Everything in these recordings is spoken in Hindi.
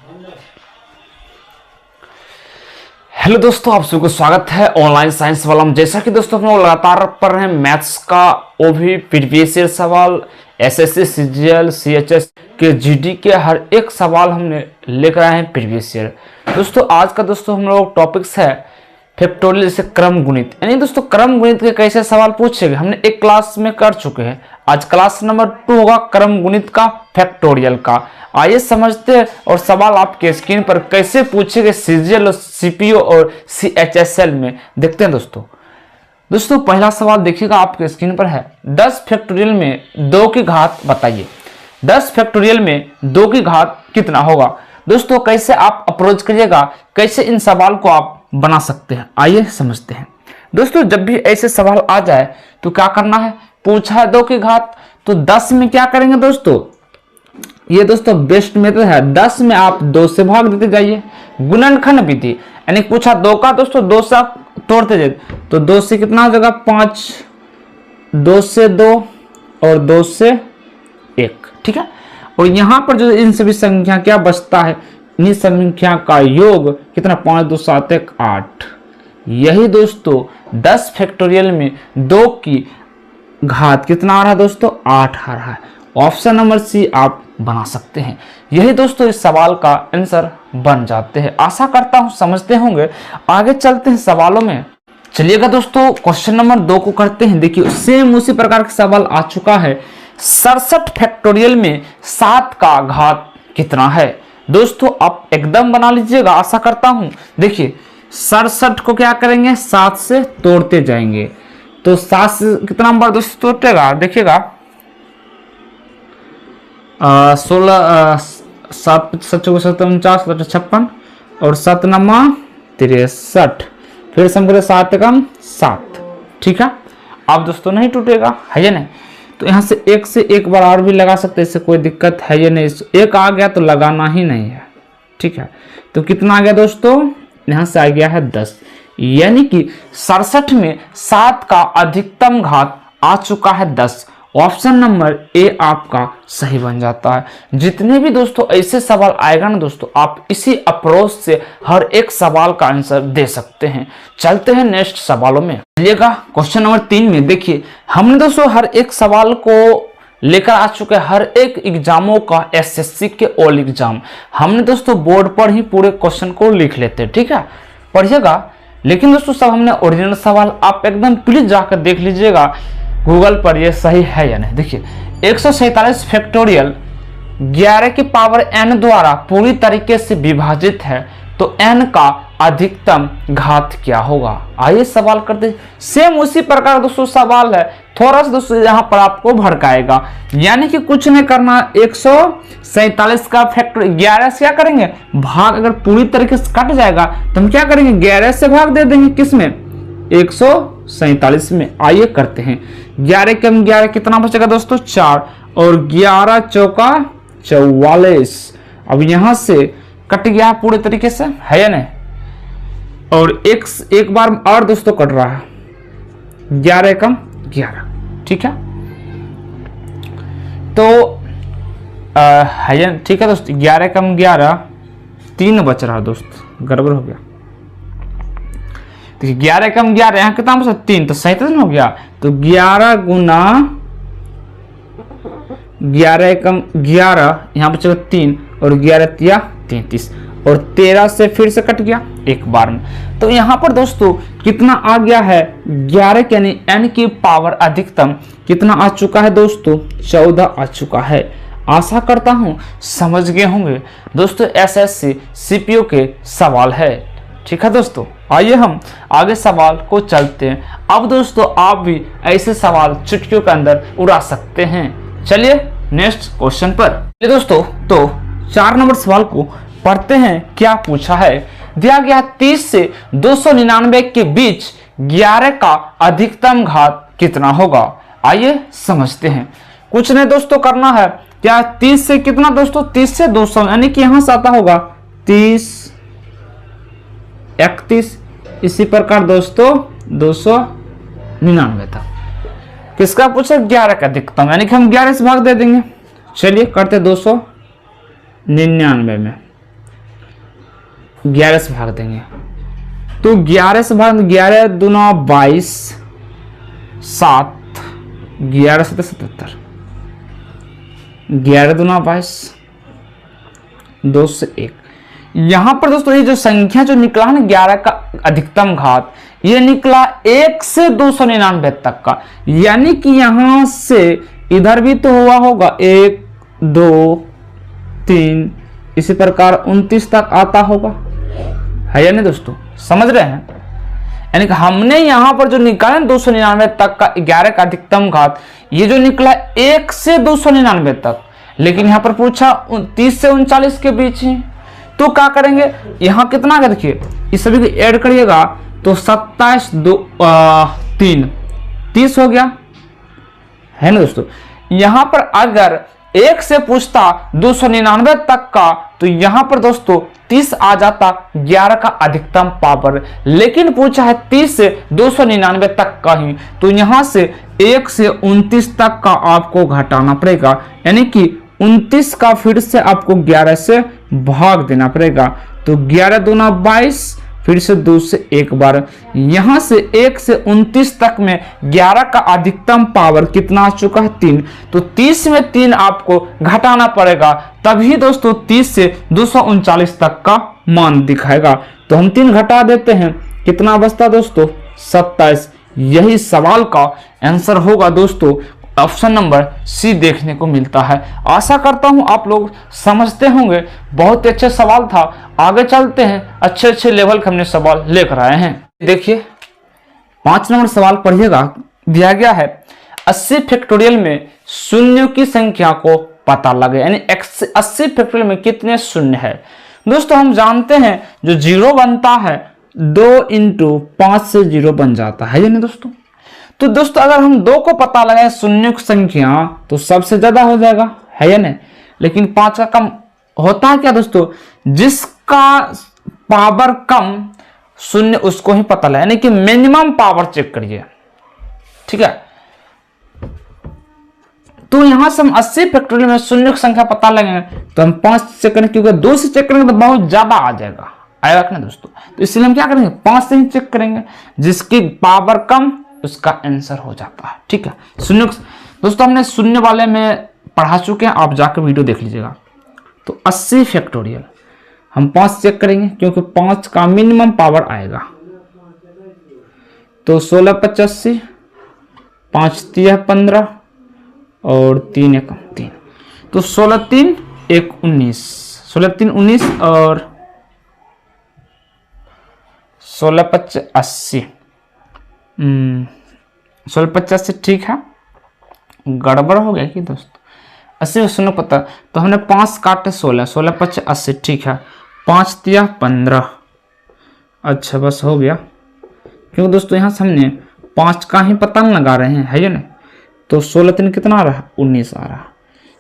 हेलो दोस्तों, आप सभी को स्वागत है ऑनलाइन साइंस वाला में। जैसा कि दोस्तों हम लोग लगातार पढ़ रहे हैं मैथ्स का, वो भी प्रीवियस ईयर सवाल, एसएससी, सीजीएल, सीएचएस के जीडी के हर एक सवाल हमने लेकर आए हैं प्रीवियस ईयर। दोस्तों आज का दोस्तों हम लोग टॉपिक्स है फैक्टोरियल से क्रम गुणित, यानी दोस्तों क्रम गुणित के कैसे सवाल पूछेंगे हमने एक क्लास में कर चुके हैं। आज क्लास नंबर 2 होगा क्रम गुणित का, फैक्टोरियल का। आइए समझते हैं और सवाल आपके स्क्रीन पर कैसे पूछेंगे सीजीएल और सीपीओ और सीएचएसएल में, देखते हैं दोस्तों पहला सवाल देखिएगा आपके स्क्रीन पर है, 10 फैक्टोरियल में 2 की घात बताइए। 10 फैक्टोरियल में 2 की घात कितना होगा। दोस्तों कैसे आप अप्रोच करिएगा, कैसे इन सवाल को आप बना सकते हैं, आइए समझते हैं। दोस्तों जब भी ऐसे सवाल आ जाए तो क्या करना है, पूछा है 2 की घात तो 10 में क्या करेंगे दोस्तों, ये दोस्तों बेस्ट मेथड है, 10 में आप 2 से भाग देते जाइए। गुणनखंड विधि, यानी पूछा 2 का दोस्तों 2 से आप तोड़ते जाइए तो 2 से कितना हो जाएगा 5, 2 से 2 और 2 से 1, ठीक है। और यहाँ पर जो इन सभी संख्या क्या बचता है, इन संख्या का योग कितना, 5 2 7 1 8। यही दोस्तों 10 फैक्टोरियल में 2 की घात कितना आ रहा है दोस्तों, 8 आ रहा है। ऑप्शन नंबर सी आप बना सकते हैं। यही दोस्तों इस सवाल का आंसर बन जाते हैं। आशा करता हूं समझते होंगे। आगे चलते हैं सवालों में। चलिएगा दोस्तों क्वेश्चन नंबर 2 को करते हैं। देखिए सेम उसी प्रकार का सवाल आ चुका है, 67 फैक्टोरियल में 7 का घात कितना है। दोस्तों आप एकदम बना लीजिएगा, आशा करता हूं। देखिए 67 को क्या करेंगे, 7 से तोड़ते जाएंगे तो 7 से कितना नंबर दोस्तों तोड़ेगा, देखिएगा 16 7 7 49 56 और 7 नमा 63, फिर से हम करें 7 कम 7, ठीक है। अब दोस्तों नहीं टूटेगा, है या नहीं। तो यहाँ से एक बार और भी लगा सकते हैं, इससे कोई दिक्कत है या नहीं। एक आ गया तो लगाना ही नहीं है, ठीक है। तो कितना आ गया दोस्तों, यहाँ से आ गया है 10, यानी कि 67 में 7 का अधिकतम घात आ चुका है 10। ऑप्शन नंबर ए आपका सही बन जाता है। जितने भी दोस्तों ऐसे सवाल आएगा ना दोस्तों, आप इसी अप्रोच से हर एक सवाल का आंसर दे सकते हैं। चलते हैं नेक्स्ट सवालों में। चलिएगा क्वेश्चन नंबर 3 में। देखिए हमने दोस्तों हर एक सवाल को लेकर आ चुके हैं, हर एक एग्जामों का, एसएससी के ऑल एग्जाम हमने दोस्तों बोर्ड पर ही पूरे क्वेश्चन को लिख लेते हैं, ठीक है, पढ़िएगा। लेकिन दोस्तों सब हमने ओरिजिनल सवाल, आप एकदम प्लीज जाकर देख लीजिएगा गूगल पर ये सही है या नहीं। देखिए 147 फैक्टोरियल 11 की पावर n द्वारा पूरी तरीके से विभाजित है तो n का अधिकतम घात क्या होगा। आइए सवाल करते हैं। सेम उसी प्रकार दोस्तों सवाल है, थोड़ा सा दोस्तों यहाँ पर आपको भड़काएगा, यानी कि कुछ नहीं करना। 147 का फैक्टर 11 से क्या करेंगे, भाग अगर पूरी तरीके से कट जाएगा तो हम क्या करेंगे, 11 से भाग दे देंगे किसमें, 147 में। आइए करते हैं। 11 कम 11 कितना बचेगा दोस्तों, 4 और 11 चौका 44। अब यहां से कट गया पूरे तरीके से, है या नहीं। और एक बार और दोस्तों कट रहा है, 11 कम 11, ठीक है। तो है या ठीक है दोस्तों, 11 कम 11 3 बच रहा है दोस्त, गड़बड़ हो गया। 11 कम 11 यहाँ कितना बचा, 3, तो 37 हो गया। तो 11 गुना 11 कम 11 यहाँ बचेगा 3 और 11 तिया 33 और 13 से फिर से कट गया एक बार में। तो यहाँ पर दोस्तों कितना आ गया है, 11 यानी n की पावर अधिकतम कितना आ चुका है दोस्तों, 14 आ चुका है। आशा करता हूँ समझ गए होंगे दोस्तों, एसएससी सीपीओ के सवाल है, ठीक है दोस्तों। आइए हम आगे सवाल को चलते हैं। अब दोस्तों आप भी ऐसे सवाल चुटकियों के अंदर उड़ा सकते हैं। चलिए नेक्स्ट क्वेश्चन पर दोस्तों, तो 4 नंबर सवाल को पढ़ते हैं। क्या पूछा है, दिया गया 30 से 299 के बीच 11 का अधिकतम घात कितना होगा। आइए समझते हैं। कुछ नहीं दोस्तों करना है, क्या 30 से कितना दोस्तों, 30 से 200, यानी कि यहां से आता होगा 30 31, इसी प्रकार दोस्तों 299 तक। किसका पूछा, 11 का अधिकतम, यानी कि हम 11 से भाग दे देंगे। चलिए करते 299 में, 11 से भाग देंगे तो 11 से भाग 11 दूना 22, 7, 11 से 77, 11 दूना 22, 2 से 1। यहां पर दोस्तों ये जो संख्या जो निकला है ना 11 का अधिकतम घात, ये निकला 1 से 299 तक का, यानी कि यहां से इधर भी तो हुआ होगा 1, 2, 3, इसी प्रकार 29 तक आता होगा, है या नहीं दोस्तों, समझ रहे हैं। यानी कि हमने यहां पर जो निकाला 299 तक का 11 का अधिकतम घात, ये जो निकला 1 से 299 तक, लेकिन यहां पर पूछा 30 से 39 के बीच है, तो क्या करेंगे, यहां कितना का देखिए, इस सभी को ऐड करिएगा तो 27, 2, 3, 30 हो गया, है ना दोस्तों। यहां पर अगर 1 से पूछता 299 तक का, तो यहां पर दोस्तों 30 आ जाता 11 का अधिकतम पावर, लेकिन पूछा है 30 से 299 तक का ही, तो यहां से 1 से 29 तक का आपको घटाना पड़ेगा, यानी कि 29 का फिर से आपको 11 से भाग देना पड़ेगा, तो 11 दूना 22, फिर से 2 से 1 बार, यहां से 1 से 29 तक में 11 का अधिकतम पावर कितना आ चुका है 3, तो 30 में 3 आपको घटाना पड़ेगा, तभी दोस्तों 30 से 239 तक का मान दिखाएगा। तो हम 3 घटा देते हैं, कितना बचता दोस्तों 27। यही सवाल का आंसर होगा दोस्तों, ऑप्शन नंबर सी देखने को मिलता है। आशा करता हूं आप लोग समझते होंगे, बहुत अच्छे सवाल था। आगे चलते हैं, अच्छे अच्छे लेवल के हमने सवाल लेकर आए हैं। देखिए 5 नंबर सवाल पढ़िएगा, दिया गया है 80 फैक्टोरियल में शून्यों की संख्या को पता लगे, यानी 80 फैक्टोरियल में कितने शून्य है। दोस्तों हम जानते हैं जो 0 बनता है 2 × 5 से 0 बन जाता है, यानी दोस्तों, तो दोस्तों अगर हम 2 को पता लगाए शून्य की संख्या, तो सबसे ज्यादा हो जाएगा, है या नहीं, लेकिन 5 का कम होता है क्या दोस्तों, जिसका पावर कम शून्य उसको ही पता लगा, यानी कि मिनिमम पावर चेक करिए, ठीक है। तो यहां से हम 80 फैक्टोरियल में शून्य की संख्या पता लगेंगे, तो हम 5 से करेंगे, क्योंकि 2 से चेक करेंगे तो बहुत ज्यादा आ जाएगा, आएगा ना दोस्तों, तो इसलिए हम क्या करेंगे 5 से ही चेक करेंगे, जिसकी पावर कम उसका आंसर हो जाता है, ठीक है। शून्य दोस्तों हमने शून्य वाले में पढ़ा चुके हैं, आप जाकर वीडियो देख लीजिएगा। तो 80 फैक्टोरियल हम 5 चेक करेंगे, क्योंकि 5 का मिनिमम पावर आएगा, तो 16 × 85, 5 × 3 = 15 और 3 × 1 = 3, तो 16 × 3 = 1 = 19, 16 × 3 = 19 और 16 × 5 = 80, 16 × 5 = 80, ठीक है। गड़बड़ हो गया कि दोस्तों 80 शून्य पता, तो हमने 5 काटे 16, 16 × 5 = 80, ठीक है। 5 × 3 = 15, अच्छा बस हो गया, क्योंकि दोस्तों यहाँ से हमने 5 का ही पता लगा रहे हैं, है या नहीं, तो 16 × 3 कितना आ रहा है 19 आ रहा,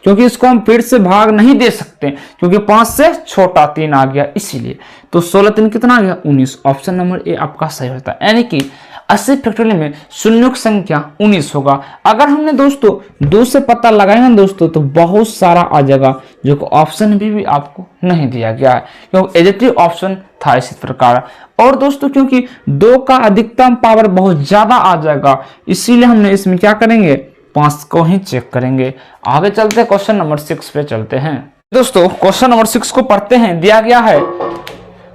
क्योंकि इसको हम फिर से भाग नहीं दे सकते, क्योंकि 5 से छोटा 3 आ गया, इसीलिए तो 16 × 3 कितना आ गया 19, ऑप्शन नंबर ए आपका सही होता है, यानी कि 80 फैक्टोरियल में शून्यों की संख्या 19 होगा। अगर हमने दोस्तों 2 से पता लगाएंगे ना दोस्तों, तो बहुत सारा आ जाएगा, जो कि ऑप्शन भी आपको नहीं दिया गया है, क्योंकि एडिटिव ऑप्शन था इसी प्रकार। और दोस्तों क्योंकि 2 का अधिकतम पावर बहुत ज्यादा आ जाएगा, इसीलिए हमने इसमें क्या करेंगे 5 को ही चेक करेंगे। आगे चलते हैं, क्वेश्चन नंबर 6 पे चलते हैं। दोस्तों क्वेश्चन नंबर 6 को पढ़ते हैं। दिया गया है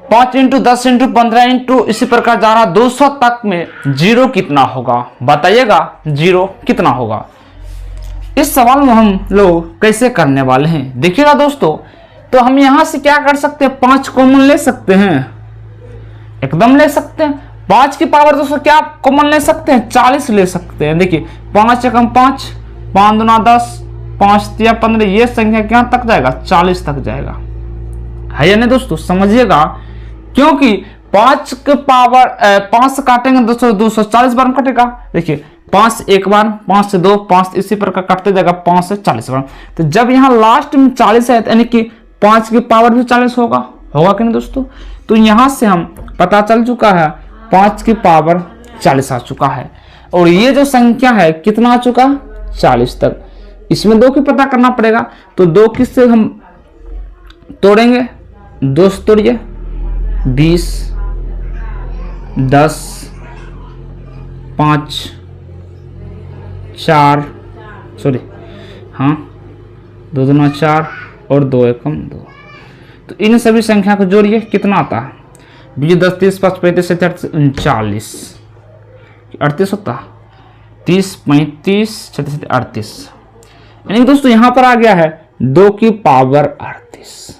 5 × 10 × 15 × इसी प्रकार जा रहा 200 तक में 0 कितना होगा, बताइएगा 0 कितना होगा। इस सवाल में हम लोग कैसे करने वाले हैं देखिएगा दोस्तों, तो हम यहां से क्या कर सकते हैं 5 कॉमन ले सकते हैं, एकदम ले सकते हैं। 5 की पावर दोस्तों क्या कॉमन ले सकते हैं 40 ले सकते हैं। देखिए 5 × 1 = 5, 5 × 2 = 10, 5 × 3 = 15, ये संख्या क्या तक जाएगा 40 तक जाएगा, है या नहीं दोस्तों, समझिएगा। क्योंकि 5 के पावर 5 से काटेंगे दोस्तों 240 बार में कटेगा। देखिए 5 से 1 बार, 5 से 2, 5 इसी प्रकार काटते जाएगा 5 से 40 बार। तो जब यहाँ लास्ट में 40 है, यानी कि 5 की पावर भी 40 होगा कि नहीं दोस्तों। तो यहाँ से हम पता चल चुका है 5 की पावर 40 आ चुका है, और ये जो संख्या है कितना आ चुका 40 तक। इसमें 2 की पता करना पड़ेगा, तो 2 किससे हम तोड़ेंगे, 2 से तोड़िए 20, 10, 5, 4, सॉरी हाँ 2 दूना 4 और 2 एकम 2। तो इन सभी संख्या को जोड़िए, कितना आता है? 20, 10, 30, 5, 35, 37, 39, 38 होता है। 30, 35, 37, 38, यानी दोस्तों यहाँ पर आ गया है 2 की पावर 38।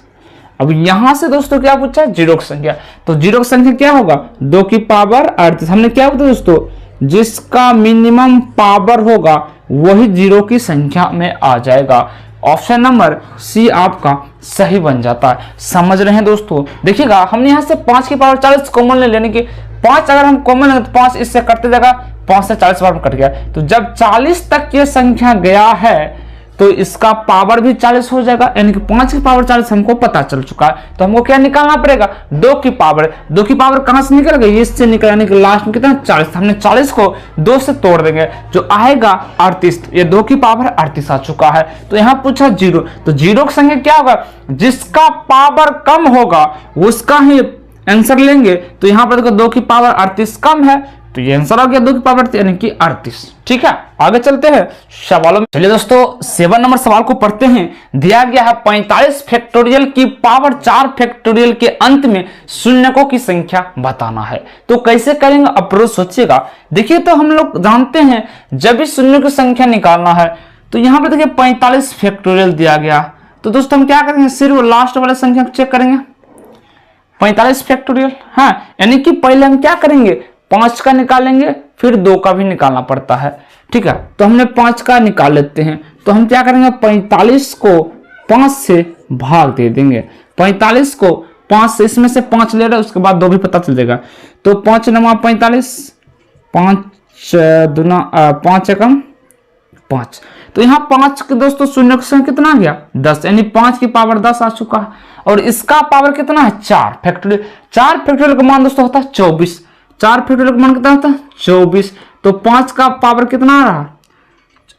अब यहां से दोस्तों क्या पूछा है? जीरो की संख्या। तो जीरो की संख्या क्या होगा? 2 की पावर 38। हमने क्या बताया दोस्तों? जिसका मिनिमम पावर होगा वही जीरो की संख्या में आ जाएगा। ऑप्शन नंबर सी आपका सही बन जाता है। समझ रहे हैं दोस्तों? देखिएगा, हमने यहां से 5 की पावर 40 कॉमन ले लेने की। 5 अगर हम कॉमन लेंगे तो 5 इससे कटते जाएगा, 5 से 40 बार कट गया। तो जब 40 तक ये संख्या गया है तो इसका पावर भी 40 हो जाएगा, यानी कि 5 की पावर 40 हमको पता चल चुका है। तो हमको क्या निकालना पड़ेगा? 2 की पावर। 2 की पावर कहां से निकल गई? इससे निकल, यानी कि लास्ट में कितना? 40। हमने 40 को 2 से तोड़ देंगे, जो आएगा 38। ये 2 की पावर 38 आ चुका है। तो यहां पूछा जीरो, तो जीरो की संख्या क्या होगा? जिसका पावर कम होगा उसका ही आंसर लेंगे। तो यहां पर देखो 2 की पावर 38 कम है, तो ये आंसर हो गया 2 की पावर यानी कि 38। ठीक है, आगे चलते हैं सवालों में। चलिए दोस्तों 7 नंबर सवाल को पढ़ते हैं। दिया गया है 45 फैक्टोरियल की पावर 4 फैक्टोरियल के अंत में शून्यकों की संख्या बताना है। तो कैसे करेंगे अप्रोच सोचिएगा। देखिए, तो हम लोग जानते हैं जब भी शून्य की संख्या निकालना है तो यहां पर देखिए 45 फैक्टोरियल दिया गया। तो दोस्तों हम क्या करेंगे? सिर्फ लास्ट वाले संख्या को चेक करेंगे, 45 फैक्टोरियल। हाँ, यानी कि पहले हम क्या करेंगे? 5 का निकालेंगे, फिर 2 का भी निकालना पड़ता है। ठीक है, तो हमने 5 का निकाल लेते हैं। तो हम क्या करेंगे? 45 को 5 से भाग दे देंगे। 45 को 5 से, इसमें से 5 ले रहे, उसके बाद 2 भी पता चल जाएगा। तो 5 नवा 45, 5 दूना 5 एकम 5। तो यहाँ 5 के दोस्तों शून्य का संख्या कितना आ गया? 10, यानी 5 की पावर 10 आ चुका है। और इसका पावर कितना है? 4 फैक्टोरियल। 4 फैक्टोरियल का मान दोस्तों होता है 24। 4 फैक्टोरियल का मान कितना होता है? 24। तो 5 का पावर कितना आ रहा?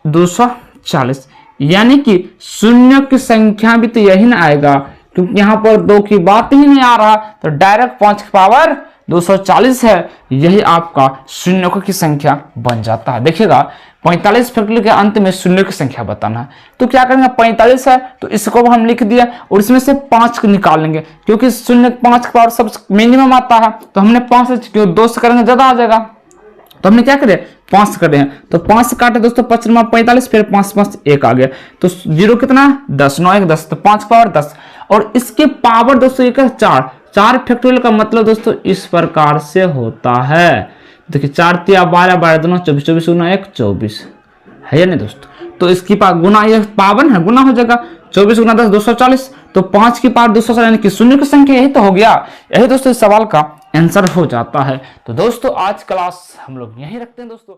240। यानी कि शून्य की संख्या भी तो यही ना आएगा, क्योंकि यहां पर 2 की बात ही नहीं आ रहा। तो डायरेक्ट 5 की पावर 240 है, यही आपका शून्यकों की संख्या बन जाता है। देखिएगा, 45 फैक्टोरियल के अंत में शून्य की संख्या बताना है। तो क्या करेंगे? 45 है तो इसको हम लिख दिया और इसमें से 5 को निकाल लेंगे, क्योंकि शून्य 5 की पावर सब मिनिमम आता है। तो हमने 5 से, क्यों 2 से करेंगे ज्यादा आ जाएगा। तो हमने क्या करे? 5 से करें। तो 5 से काटे दोस्तों 5 × 45, फिर 5 5 1 आ गया। तो जीरो कितना? 10, 9 1 10। तो 5 की पावर 10 और इसके पावर दोस्तों एक है 4। 4 फैक्टोरियल का मतलब दोस्तों इस प्रकार से होता है। देखिए 4 3 12 12 दूना 24, 24 गुना 1 24 है या नहीं दोस्तों? तो इसकी गुना, ये पावर है, गुना हो जाएगा। 24 गुना 10 240। तो 5 की पावर 240 यानी कि शून्य की संख्या, यही तो हो गया। यही दोस्तों इस सवाल का आंसर हो जाता है। तो दोस्तों आज क्लास हम लोग यहीं रखते हैं दोस्तों।